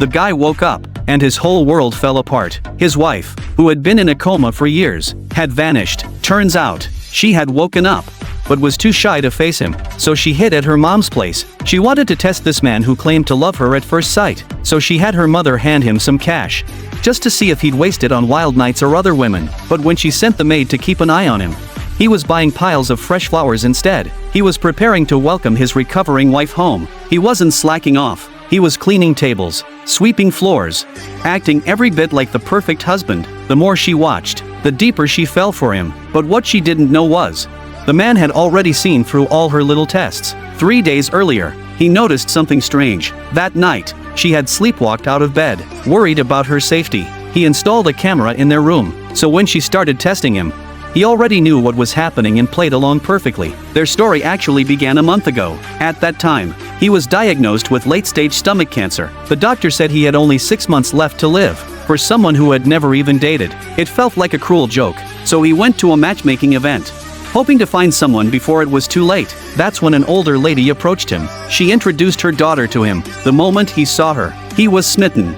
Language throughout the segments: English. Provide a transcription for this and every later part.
The guy woke up, and his whole world fell apart. His wife, who had been in a coma for years, had vanished. Turns out, she had woken up, but was too shy to face him, so she hid at her mom's place. She wanted to test this man who claimed to love her at first sight, so she had her mother hand him some cash, just to see if he'd waste it on wild nights or other women. But when she sent the maid to keep an eye on him, he was buying piles of fresh flowers instead. He was preparing to welcome his recovering wife home. He wasn't slacking off. He was cleaning tables, sweeping floors, acting every bit like the perfect husband. The more she watched, the deeper she fell for him. But what she didn't know was, the man had already seen through all her little tests. 3 days earlier, he noticed something strange. That night, she had sleepwalked out of bed, worried about her safety. He installed a camera in their room, so when she started testing him, he already knew what was happening and played along perfectly. Their story actually began a month ago. At that time, he was diagnosed with late-stage stomach cancer. The doctor said he had only 6 months left to live. For someone who had never even dated, it felt like a cruel joke. So he went to a matchmaking event, hoping to find someone before it was too late. That's when an older lady approached him. She introduced her daughter to him. The moment he saw her, he was smitten.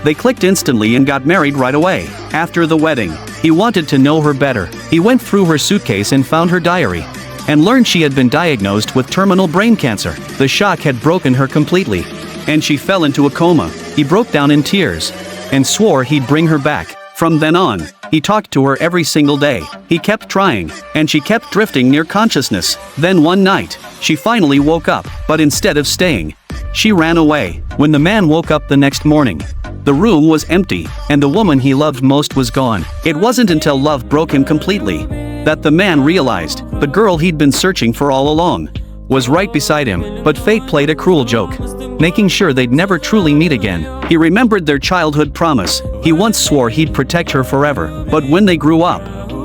They clicked instantly and got married right away. After the wedding, he wanted to know her better. He went through her suitcase and found her diary, and learned she had been diagnosed with terminal brain cancer. The shock had broken her completely, and she fell into a coma. He broke down in tears, and swore he'd bring her back. From then on, he talked to her every single day. He kept trying, and she kept drifting near consciousness. Then one night, she finally woke up, but instead of staying, she ran away. When the man woke up the next morning, the room was empty, and the woman he loved most was gone. It wasn't until love broke him completely that the man realized the girl he'd been searching for all along was right beside him. But fate played a cruel joke, making sure they'd never truly meet again. He remembered their childhood promise. He once swore he'd protect her forever. But when they grew up,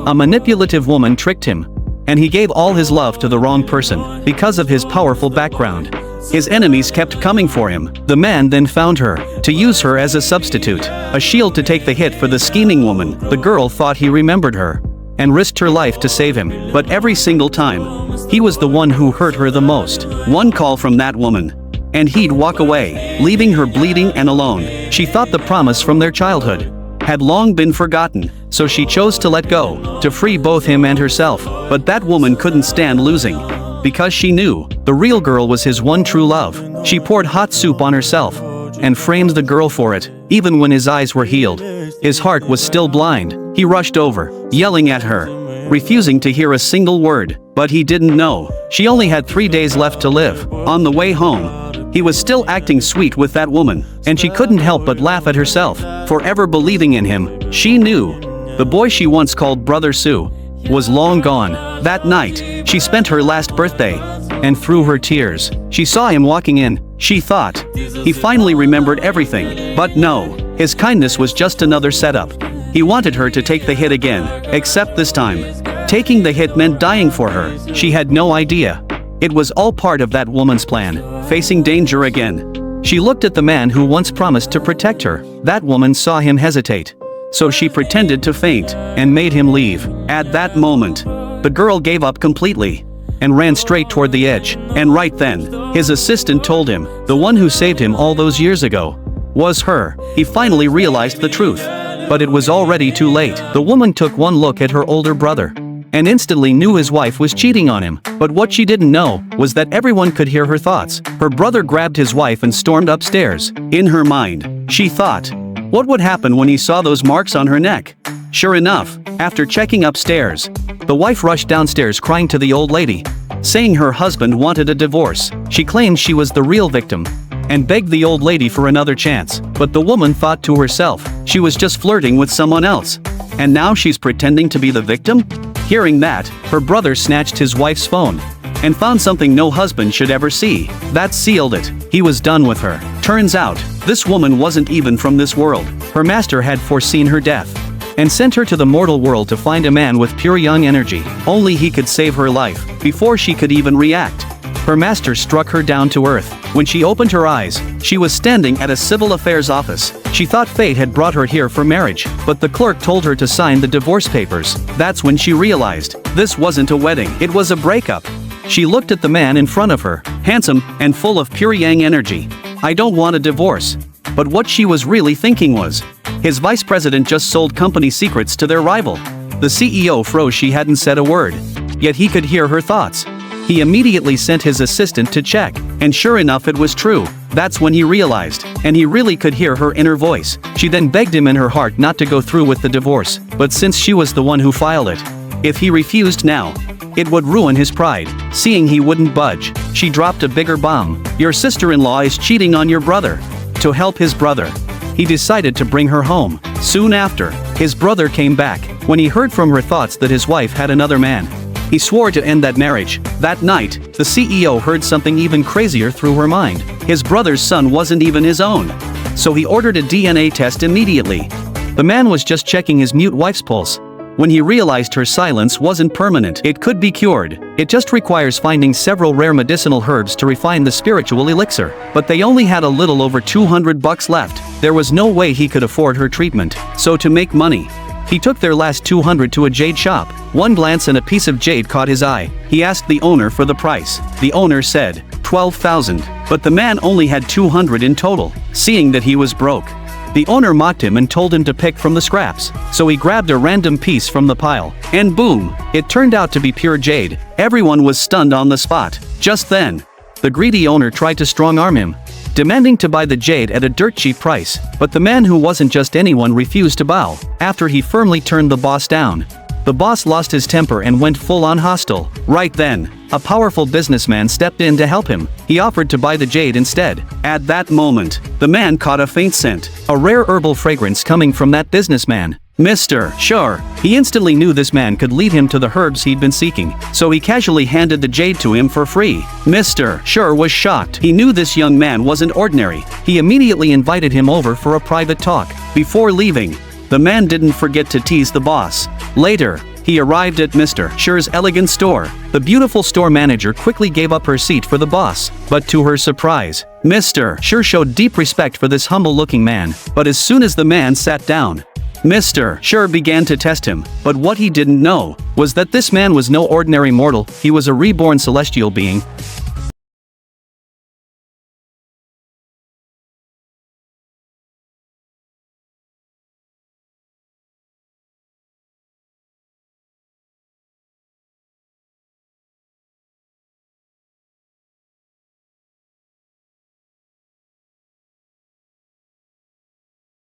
a manipulative woman tricked him, and he gave all his love to the wrong person. Because of his powerful background, his enemies kept coming for him. The man then found her, to use her as a substitute, a shield to take the hit for the scheming woman. The girl thought he remembered her, and risked her life to save him. But every single time, he was the one who hurt her the most. One call from that woman, and he'd walk away, leaving her bleeding and alone. She thought the promise from their childhood had long been forgotten, so she chose to let go, to free both him and herself. But that woman couldn't stand losing, because she knew the real girl was his one true love. She poured hot soup on herself, and framed the girl for it. Even when his eyes were healed, his heart was still blind. He rushed over, yelling at her, refusing to hear a single word. But he didn't know, she only had 3 days left to live. On the way home, he was still acting sweet with that woman, and she couldn't help but laugh at herself, forever believing in him. She knew the boy she once called Brother Sue was long gone. That night, she spent her last birthday, and through her tears, she saw him walking in. She thought he finally remembered everything. But no, his kindness was just another setup. He wanted her to take the hit again, except this time, taking the hit meant dying for her. She had no idea. It was all part of that woman's plan, facing danger again. She looked at the man who once promised to protect her. That woman saw him hesitate, so she pretended to faint, and made him leave. At that moment, the girl gave up completely, and ran straight toward the edge. And right then, his assistant told him, the one who saved him all those years ago was her. He finally realized the truth, but it was already too late. The woman took one look at her older brother, and instantly knew his wife was cheating on him. But what she didn't know was that everyone could hear her thoughts. Her brother grabbed his wife and stormed upstairs. In her mind, she thought, what would happen when he saw those marks on her neck? Sure enough, after checking upstairs, the wife rushed downstairs crying to the old lady, saying her husband wanted a divorce. She claimed she was the real victim, and begged the old lady for another chance. But the woman thought to herself, she was just flirting with someone else, and now she's pretending to be the victim? Hearing that, her brother snatched his wife's phone, and found something no husband should ever see. That sealed it. He was done with her. Turns out, this woman wasn't even from this world. Her master had foreseen her death, and sent her to the mortal world to find a man with pure young energy. Only he could save her life. Before she could even react, her master struck her down to earth. When she opened her eyes, she was standing at a civil affairs office. She thought fate had brought her here for marriage, but the clerk told her to sign the divorce papers. That's when she realized, this wasn't a wedding, it was a breakup. She looked at the man in front of her, handsome and full of pure yang energy. I don't want a divorce. But what she was really thinking was, his vice president just sold company secrets to their rival. The CEO froze. She hadn't said a word. Yet he could hear her thoughts. He immediately sent his assistant to check, and sure enough it was true. That's when he realized, and he really could hear her inner voice. She then begged him in her heart not to go through with the divorce, but since she was the one who filed it, if he refused now, it would ruin his pride. Seeing he wouldn't budge, she dropped a bigger bomb. Your sister-in-law is cheating on your brother. To help his brother, he decided to bring her home. Soon after, his brother came back. When he heard from her thoughts that his wife had another man, he swore to end that marriage. That night, the CEO heard something even crazier through her mind. His brother's son wasn't even his own. So he ordered a DNA test immediately. The man was just checking his mute wife's pulse when he realized her silence wasn't permanent. It could be cured. It just requires finding several rare medicinal herbs to refine the spiritual elixir. But they only had a little over $200 left. There was no way he could afford her treatment. So to make money, he took their last $200 to a jade shop. One glance and a piece of jade caught his eye. He asked the owner for the price. The owner said, $12,000. But the man only had $200 in total. Seeing that he was broke, the owner mocked him and told him to pick from the scraps. So he grabbed a random piece from the pile. And boom! It turned out to be pure jade. Everyone was stunned on the spot. Just then, the greedy owner tried to strong-arm him, demanding to buy the jade at a dirt cheap price. But the man, who wasn't just anyone, refused to bow. After he firmly turned the boss down, the boss lost his temper and went full-on hostile. Right then, a powerful businessman stepped in to help him. He offered to buy the jade instead. At that moment, the man caught a faint scent, a rare herbal fragrance coming from that businessman. Mr. Sure. He instantly knew this man could lead him to the herbs he'd been seeking, so he casually handed the jade to him for free. Mr. Sure was shocked. He knew this young man wasn't ordinary. He immediately invited him over for a private talk. Before leaving, the man didn't forget to tease the boss. Later, he arrived at Mr. Sure's elegant store. The beautiful store manager quickly gave up her seat for the boss, but to her surprise, Mr. Sure showed deep respect for this humble-looking man. But as soon as the man sat down, Mr. Sure began to test him. But what he didn't know was that this man was no ordinary mortal. He was a reborn celestial being,